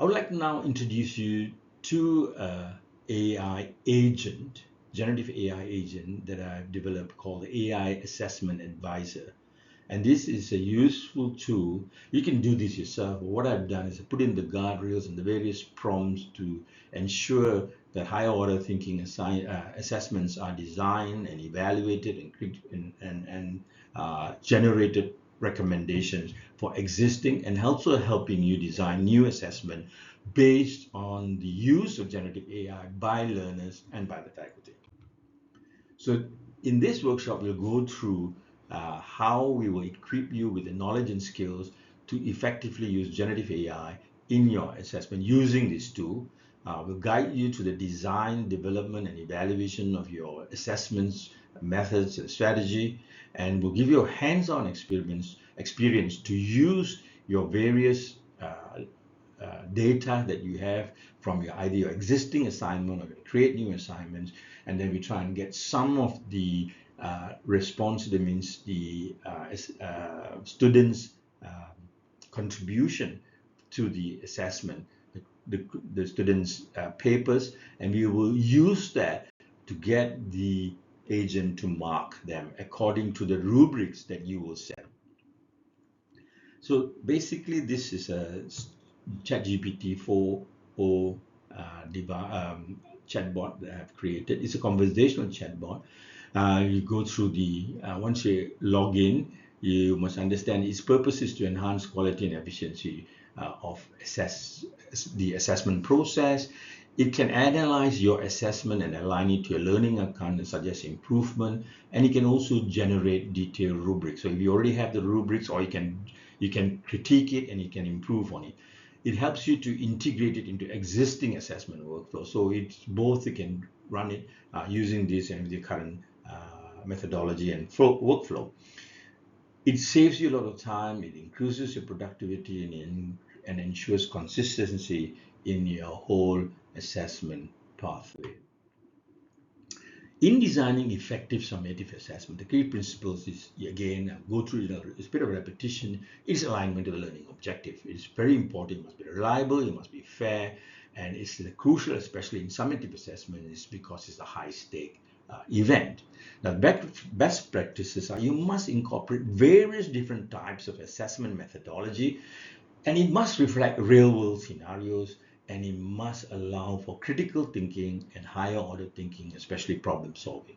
would like to now introduce you to AI agent, generative AI agent that I've developed called the AI Assessment Advisor. And this is a useful tool. You can do this yourself. What I've done is I put in the guardrails and the various prompts to ensure that higher order thinking assessments are designed and evaluated and generated recommendations for existing, and also helping you design new assessment based on the use of generative AI by learners and by the faculty. So in this workshop, we'll go through how we will equip you with the knowledge and skills to effectively use generative AI in your assessment using this tool. We'll guide you to the design, development, and evaluation of your assessments, methods, and strategy, and we'll give you a hands-on experience to use your various data that you have from either your existing assignment or create new assignments, and then we try and get some of the response, that means the students' contribution to the assessment, the students' papers, and we will use that to get the agent to mark them according to the rubrics that you will set. So basically, this is a ChatGPT 4.0 chatbot that I have created. It's a conversational chatbot. You go through once you log in, you must understand its purpose is to enhance quality and efficiency of the assessment process. It can analyze your assessment and align it to your learning outcome and suggest improvement, and it can also generate detailed rubrics. So if you already have the rubrics, or you can critique it and you can improve on it. It helps you to integrate it into existing assessment workflow. So it's both, you can run it using this and with the current methodology and workflow. It saves you a lot of time, it increases your productivity, and ensures consistency in your whole assessment pathway. In designing effective summative assessment, the key principles is, again, go through it's a bit of repetition, is alignment to the learning objective. It's very important. It must be reliable, it must be fair, and it's crucial, especially in summative assessment, is because it's a high-stake event. Now, best practices are you must incorporate various different types of assessment methodology, and it must reflect real-world scenarios, and it must allow for critical thinking and higher order thinking, especially problem solving.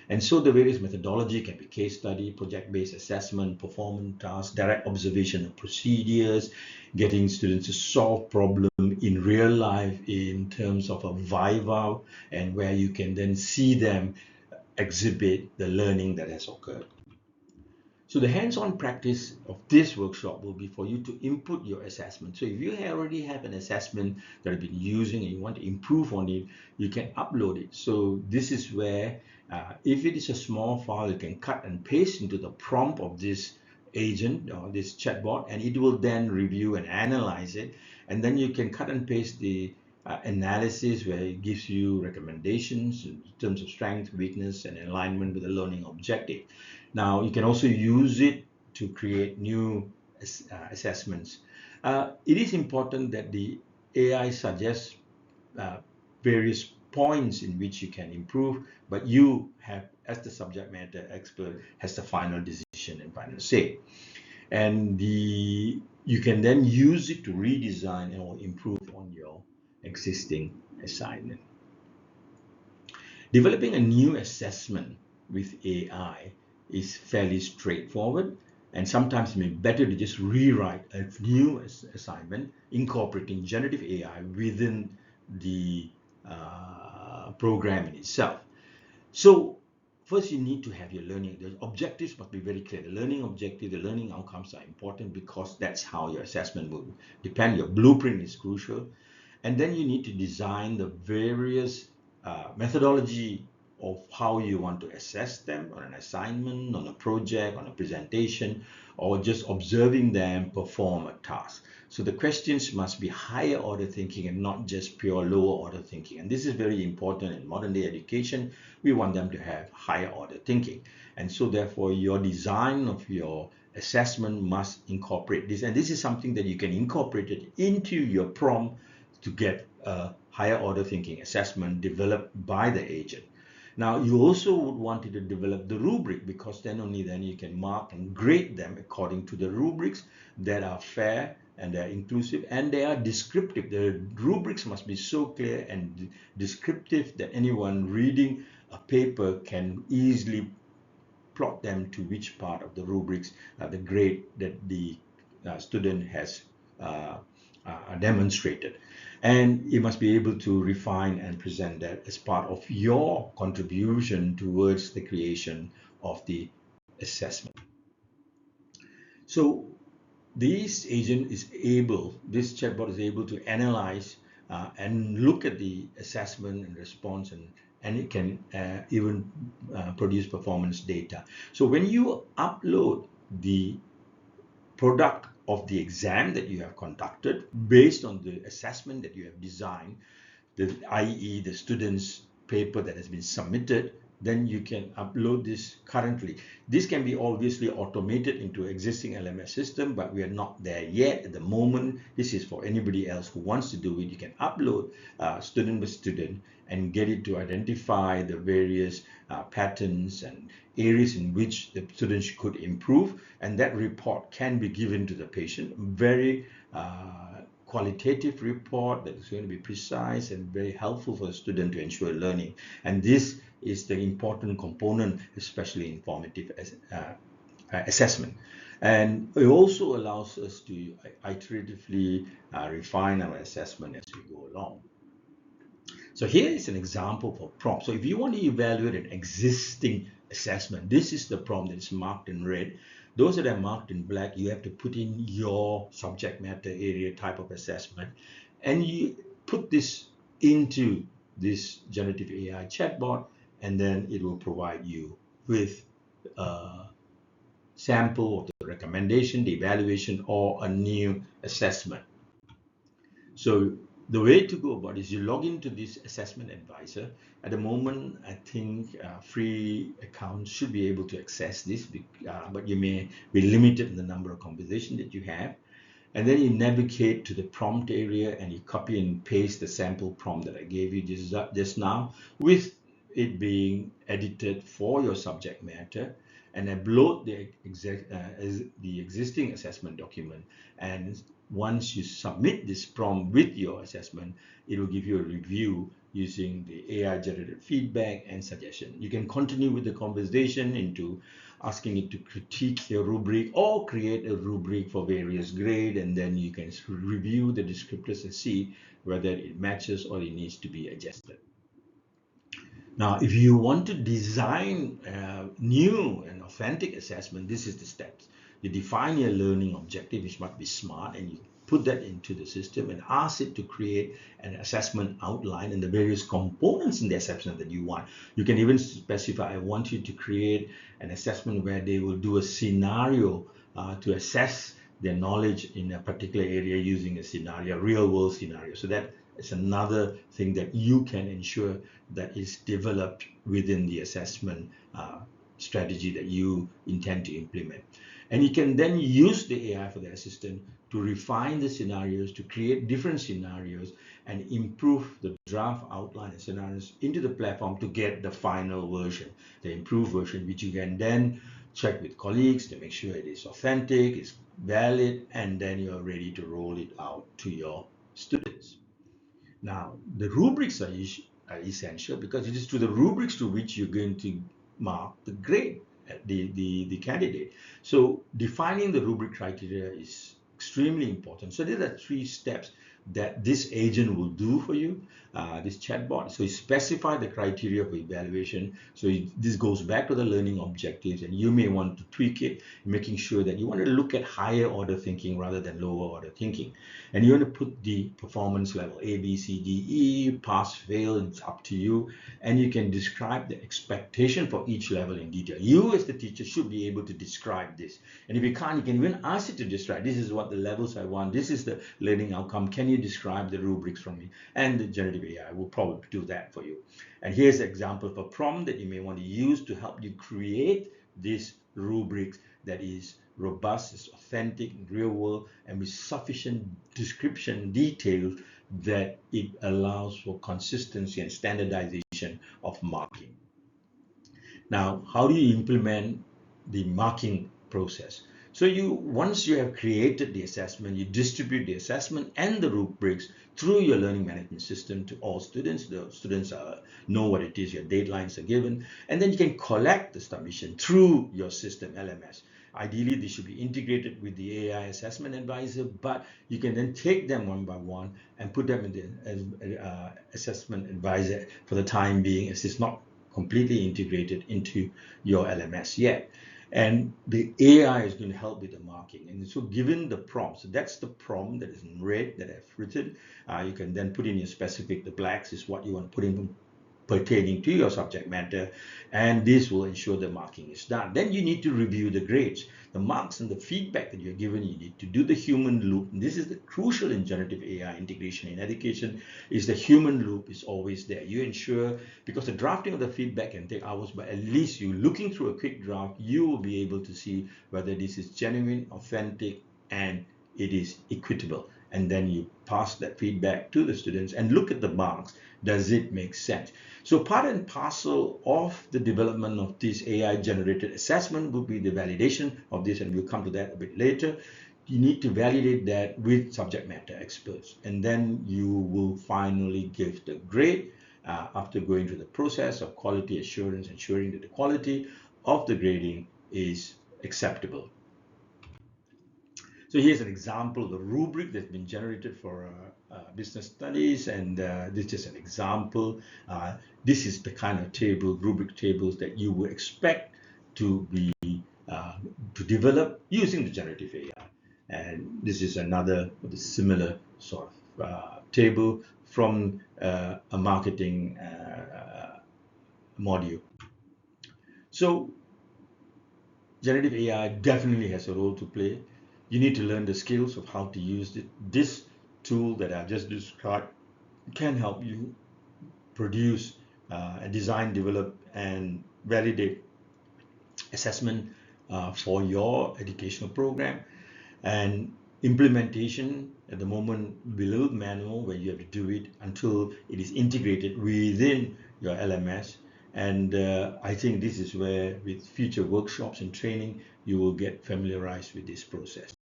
And so the various methodology can be case study, project-based assessment, performance tasks, direct observation of procedures, getting students to solve problems in real life in terms of a viva, and where you can then see them exhibit the learning that has occurred. So the hands-on practice of this workshop will be for you to input your assessment. So if you already have an assessment that you've been using and you want to improve on it, you can upload it. So this is where, if it is a small file, you can cut and paste into the prompt of this agent or this chatbot, and it will then review and analyze it. And then you can cut and paste the analysis where it gives you recommendations in terms of strength, weakness, and alignment with the learning objective. Now, you can also use it to create new assessments. It is important that the AI suggests various points in which you can improve, but you have, as the subject matter expert, has the final decision and final say. And you can then use it to redesign or improve on your existing assignment. Developing a new assessment with AI is fairly straightforward, and sometimes it may be better to just rewrite a new assignment incorporating generative AI within the program in itself. So first, you need to have your learning. The objectives must be very clear. The learning objective, the learning outcomes are important because that's how your assessment will depend. Your blueprint is crucial. And then you need to design the various methodology of how you want to assess them on an assignment, on a project, on a presentation, or just observing them perform a task. So the questions must be higher order thinking and not just pure lower order thinking. And this is very important in modern day education. We want them to have higher order thinking. And so therefore your design of your assessment must incorporate this. And this is something that you can incorporate it into your prompt to get a higher order thinking assessment developed by the agent. Now, you also would want it to develop the rubric, because then only then you can mark and grade them according to the rubrics that are fair and they're inclusive and they are descriptive. The rubrics must be so clear and descriptive that anyone reading a paper can easily plot them to which part of the rubrics, the grade that the student has demonstrated. And you must be able to refine and present that as part of your contribution towards the creation of the assessment. So this chatbot is able to analyze and look at the assessment and response, and it can even produce performance data. So when you upload the product of the exam that you have conducted based on the assessment that you have designed, i.e. the student's paper that has been submitted, then you can upload this currently. This can be obviously automated into existing LMS system, but we are not there yet at the moment. This is for anybody else who wants to do it. You can upload student by student and get it to identify the various patterns and areas in which the students could improve, and that report can be given to the patient. Very qualitative report that is going to be precise and very helpful for the student to ensure learning. And this is the important component, especially in formative assessment. And it also allows us to iteratively refine our assessment as we go along. So here is an example for prompt. So if you want to evaluate an existing assessment, this is the prompt that is marked in red. Those that are marked in black, you have to put in your subject matter area type of assessment, and you put this into this generative AI chatbot, and then it will provide you with a sample of the recommendation, the evaluation, or a new assessment. So the way to go about it is you log into this assessment advisor. At the moment, I think free accounts should be able to access this, but you may be limited in the number of conversations that you have. And then you navigate to the prompt area and you copy and paste the sample prompt that I gave you just now, with it being edited for your subject matter, and upload the existing assessment document. And once you submit this prompt with your assessment, it will give you a review using the AI generated feedback and suggestion. You can continue with the conversation into asking it to critique your rubric or create a rubric for various grade, and then you can review the descriptors and see whether it matches or it needs to be adjusted. Now, if you want to design new and authentic assessment, this is the steps. You define your learning objective, which must be SMART, and you put that into the system and ask it to create an assessment outline and the various components in the assessment that you want. You can even specify, I want you to create an assessment where they will do a scenario to assess their knowledge in a particular area using a scenario, real world scenario. So that is another thing that you can ensure that is developed within the assessment strategy that you intend to implement. And you can then use the AI for the assistant to refine the scenarios, to create different scenarios and improve the draft outline and scenarios into the platform to get the final version, the improved version, which you can then check with colleagues to make sure it is authentic, it's valid, and then you're ready to roll it out to your students. Now, the rubrics are essential because it is through the rubrics to which you're going to mark the grade, the candidate. So defining the rubric criteria is extremely important. So there are 3 steps that this agent will do for you, this chatbot. So you specify the criteria for evaluation. So this goes back to the learning objectives, and you may want to tweak it, making sure that you want to look at higher order thinking rather than lower order thinking. And you want to put the performance level A, B, C, D, E, pass, fail, it's up to you. And you can describe the expectation for each level in detail. You as the teacher should be able to describe this. And if you can't, you can even ask it to describe, this is what the levels I want, this is the learning outcome, can you describe the rubrics for me? And the generative AI will probably do that for you. And here's an example of a prompt that you may want to use to help you create this rubrics that is robust, it's authentic, real world, and with sufficient description detail that it allows for consistency and standardization of marking. Now, how do you implement the marking process? So once you have created the assessment, you distribute the assessment and the rubrics through your learning management system to all students. The students know what it is, your deadlines are given, and then you can collect the submission through your system LMS. Ideally, they should be integrated with the AI assessment advisor, but you can then take them one by one and put them in the assessment advisor for the time being, as it's not completely integrated into your LMS yet. And the AI is going to help with the marking. And so given the prompt, so that's the prompt that is in red that I've written. You can then put in your specific, the blacks is what you want to put in pertaining to your subject matter, and this will ensure the marking is done. Then you need to review the grades, the marks and the feedback that you're given. You need to do the human loop. And this is the crucial in generative AI integration in education, is the human loop is always there. You ensure, because the drafting of the feedback can take hours, but at least you looking through a quick draft, you will be able to see whether this is genuine, authentic, and it is equitable. And then you pass that feedback to the students and look at the marks. Does it make sense? So part and parcel of the development of this AI generated assessment would be the validation of this, and we'll come to that a bit later. You need to validate that with subject matter experts, and then you will finally give the grade after going through the process of quality assurance, ensuring that the quality of the grading is acceptable. So here's an example of the rubric that's been generated for business studies, and this is just an example. This is the kind of table, rubric tables that you would expect to be to develop using the generative AI. And this is another similar sort of table from a marketing module. So generative AI definitely has a role to play. You need to learn the skills of how to use it. This tool that I've just described can help you produce, design, develop, and validate assessment for your educational program. And implementation at the moment will be a little manual, where you have to do it until it is integrated within your LMS. And I think this is where, with future workshops and training, you will get familiarized with this process.